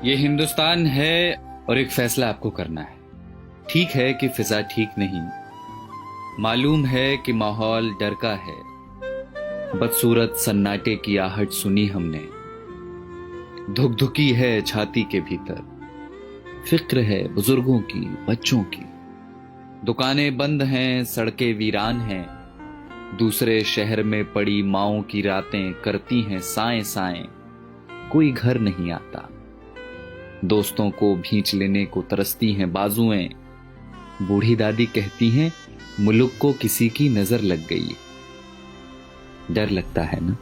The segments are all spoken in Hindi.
ये हिंदुस्तान है और एक फैसला आपको करना है। ठीक है कि फिजा ठीक नहीं, मालूम है कि माहौल डर का है। बदसूरत सन्नाटे की आहट सुनी हमने, धुकधुकी है छाती के भीतर। फिक्र है बुजुर्गों की, बच्चों की। दुकानें बंद हैं, सड़कें वीरान हैं। दूसरे शहर में पड़ी माओं की रातें करती हैं साएं साएं। कोई घर नहीं आता, दोस्तों को भींच लेने को तरसती हैं बाजुएं। बूढ़ी दादी कहती हैं मुल्क को किसी की नजर लग गई। डर लगता है ना?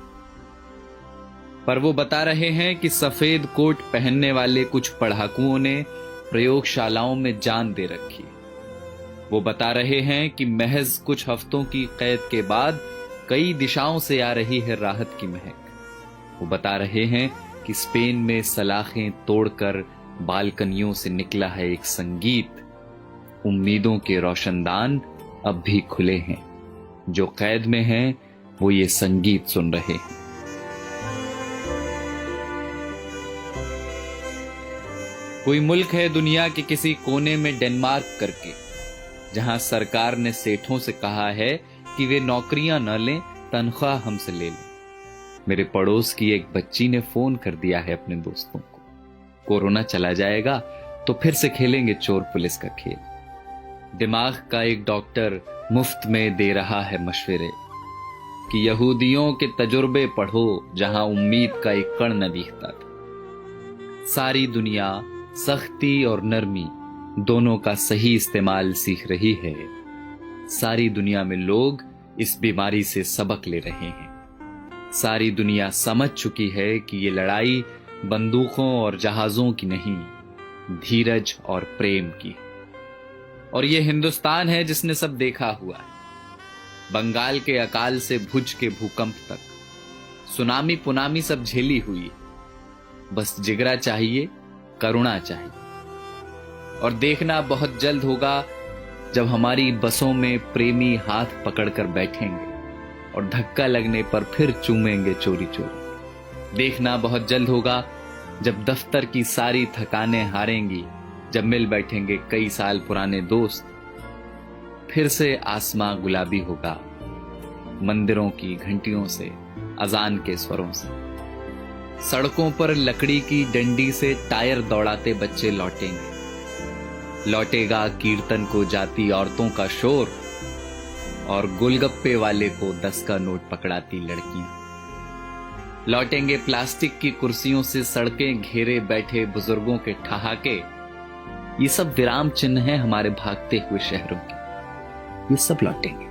पर वो बता रहे हैं कि सफेद कोट पहनने वाले कुछ पढ़ाकुओं ने प्रयोगशालाओं में जान दे रखी। वो बता रहे हैं कि महज कुछ हफ्तों की कैद के बाद कई दिशाओं से आ रही है राहत की महक। वो बता रहे हैं कि स्पेन में सलाखें तोड़कर बालकनियों से निकला है एक संगीत। उम्मीदों के रोशनदान अब भी खुले हैं, जो कैद में हैं वो ये संगीत सुन रहे हैं। कोई मुल्क है दुनिया के किसी कोने में डेनमार्क करके, जहां सरकार ने सेठों से कहा है कि वे नौकरियां न लें, तनख्वाह हमसे ले लें। मेरे पड़ोस की एक बच्ची ने फोन कर दिया है अपने दोस्तों को, कोरोना चला जाएगा तो फिर से खेलेंगे चोर पुलिस का खेल। दिमाग का एक डॉक्टर मुफ्त में दे रहा है मशवरे कि यहूदियों के तजुर्बे पढ़ो जहां उम्मीद का एक कण न दिखता था। सारी दुनिया सख्ती और नरमी दोनों का सही इस्तेमाल सीख रही है। सारी दुनिया में लोग इस बीमारी से सबक ले रहे हैं। सारी दुनिया समझ चुकी है कि ये लड़ाई बंदूकों और जहाजों की नहीं, धीरज और प्रेम की है। और ये हिंदुस्तान है जिसने सब देखा हुआ है, बंगाल के अकाल से भुज के भूकंप तक, सुनामी पुनामी सब झेली हुई। बस जिगरा चाहिए, करुणा चाहिए। और देखना बहुत जल्द होगा जब हमारी बसों में प्रेमी हाथ पकड़कर बैठेंगे और धक्का लगने पर फिर चूमेंगे चोरी चोरी। देखना बहुत जल्द होगा जब दफ्तर की सारी थकानें हारेंगी, जब मिल बैठेंगे कई साल पुराने दोस्त। फिर से आसमां गुलाबी होगा, मंदिरों की घंटियों से, अजान के स्वरों से। सड़कों पर लकड़ी की डंडी से टायर दौड़ाते बच्चे लौटेंगे। लौटेगा कीर्तन को जाती औरतों का शोर और गोलगप्पे वाले को 10 का नोट पकड़ाती लड़कियां। लौटेंगे प्लास्टिक की कुर्सियों से सड़कें घेरे बैठे बुजुर्गों के ठहाके। ये सब विराम चिन्ह हैं हमारे भागते हुए शहरों के। ये सब लौटेंगे।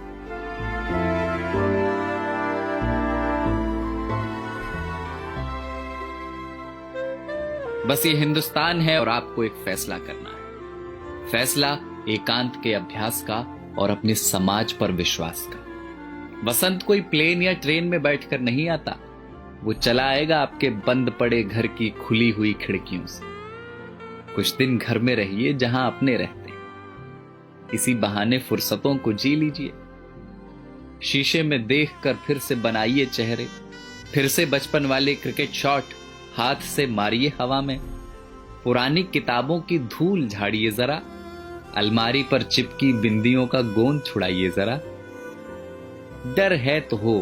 बस ये हिंदुस्तान है और आपको एक फैसला करना है। फैसला एकांत के अभ्यास का और अपने समाज पर विश्वास का। बसंत कोई प्लेन या ट्रेन में बैठकर नहीं आता, वो चला आएगा आपके बंद पड़े घर की खुली हुई खिड़कियों से। कुछ दिन घर में रहिए जहां अपने रहते हैं। इसी बहाने फुर्सतों को जी लीजिए। शीशे में देखकर फिर से बनाइए चेहरे। फिर से बचपन वाले क्रिकेट शॉट हाथ से मारिए हवा में। पुरानी किताबों की धूल झाड़िए जरा। अलमारी पर चिपकी बिंदियों का गोंद छुड़ाइए जरा। डर है तो हो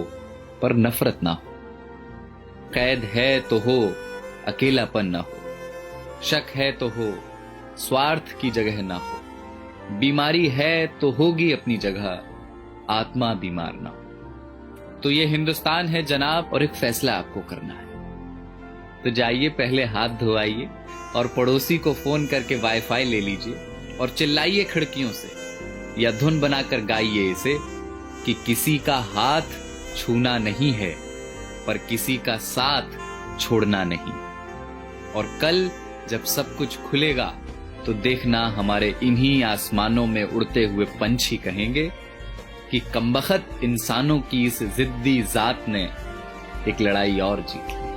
पर नफरत ना हो। कैद है तो हो, अकेलापन ना हो। शक है तो हो, स्वार्थ की जगह ना हो। बीमारी है तो होगी अपनी जगह, आत्मा बीमार ना हो। तो ये हिंदुस्तान है जनाब, और एक फैसला आपको करना है। तो जाइए पहले हाथ धोआइए और पड़ोसी को फोन करके वाईफाई ले लीजिए और चिल्लाइए खिड़कियों से या धुन बनाकर गाइए इसे कि किसी का हाथ छूना नहीं है पर किसी का साथ छोड़ना नहीं। और कल जब सब कुछ खुलेगा तो देखना हमारे इन्हीं आसमानों में उड़ते हुए पंछी कहेंगे कि कमबख्त इंसानों की इस जिद्दी जात ने एक लड़ाई और जीत ली।